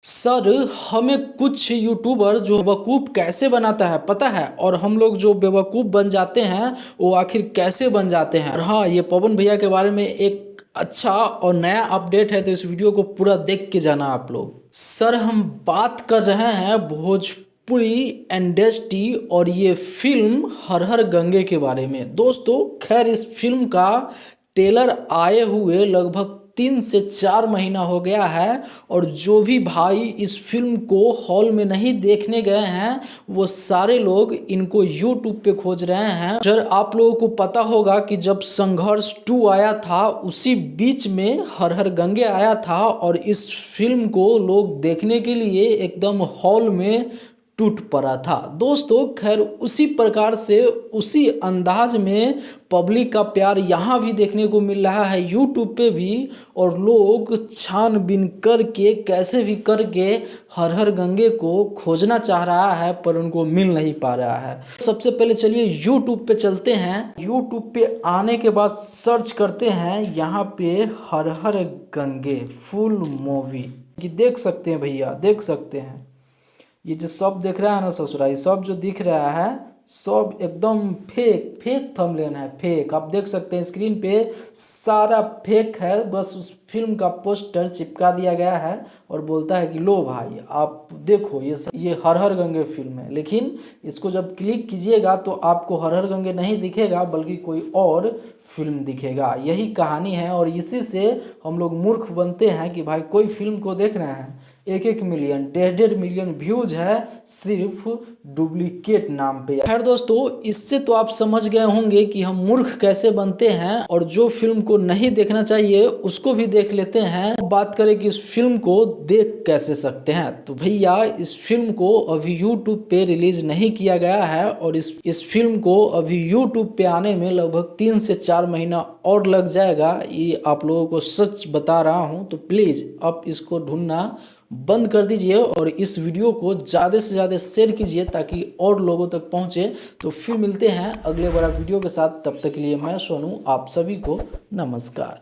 Sir, हमें कुछ YouTuber जो बेवकूफ़ कैसे बनाता है पता है, और हम लोग जो बेवकूफ़ बन जाते हैं वो आखिर कैसे बन जाते हैं। और हाँ, ये पवन भैया के बारे में एक अच्छा और नया अपडेट है, तो इस वीडियो को पूरा देख के जाना आप लोग। सर, हम बात कर रहे हैं भोजपुरी इंडस्ट्री और ये फिल्म हर हर गंगे के बारे में। दोस्तों, खैर इस फिल्म का ट्रेलर आए हुए लगभग 3 से 4 महीना हो गया है, और जो भी भाई इस फिल्म को हॉल में नहीं देखने गए हैं वो सारे लोग इनको यूट्यूब पे खोज रहे हैं। सर, आप लोगों को पता होगा कि जब संघर्ष 2 आया था उसी बीच में हर हर गंगे आया था, और इस फिल्म को लोग देखने के लिए एकदम हॉल में टूट पड़ा था। दोस्तों, खैर उसी प्रकार से उसी अंदाज में पब्लिक का प्यार यहाँ भी देखने को मिल रहा है यूट्यूब पे भी, और लोग छानबीन करके कैसे भी करके हर हर गंगे को खोजना चाह रहा है, पर उनको मिल नहीं पा रहा है। सबसे पहले चलिए यूट्यूब पे चलते हैं। यूट्यूब पे आने के बाद सर्च करते हैं यहाँ पे हर हर गंगे फुल मूवी, कि देख सकते हैं भैया, देख सकते हैं ये जो सब देख रहा है ना ससुराई, सब जो दिख रहा है सब एकदम फेक फेक थंबनेल है, फेक। आप देख सकते हैं स्क्रीन पे सारा फेक है, बस उस फिल्म का पोस्टर चिपका दिया गया है और बोलता है कि लो भाई आप देखो ये हर हर गंगे फिल्म है। लेकिन इसको जब क्लिक कीजिएगा तो आपको हर हर गंगे नहीं दिखेगा बल्कि कोई और फिल्म दिखेगा। यही कहानी है, और इसी से हम लोग मूर्ख बनते हैं कि भाई कोई फिल्म को देख रहे हैं 1-1 मिलियन 1.5 मिलियन व्यूज है सिर्फ डुप्लीकेट नाम पे। खैर दोस्तों, इससे तो आप समझ गए होंगे कि हम मूर्ख कैसे बनते हैं, और जो फिल्म को नहीं देखना चाहिए उसको भी देख लेते हैं। बात करें कि इस फिल्म को देख कैसे सकते हैं, तो भैया इस फिल्म को अभी यूट्यूब पे रिलीज नहीं किया गया है, और इस फिल्म को अभी यूट्यूब पे आने में लगभग 3 से 4 महीना और लग जाएगा। ये आप लोगों को सच बता रहा हूँ, तो प्लीज़ आप इसको ढूंढना बंद कर दीजिए और इस वीडियो को ज़्यादा से ज़्यादा शेयर कीजिए ताकि और लोगों तक पहुँचे। तो फिर मिलते हैं अगले बड़ा वीडियो के साथ, तब तक के लिए मैं सोनू आप सभी को नमस्कार।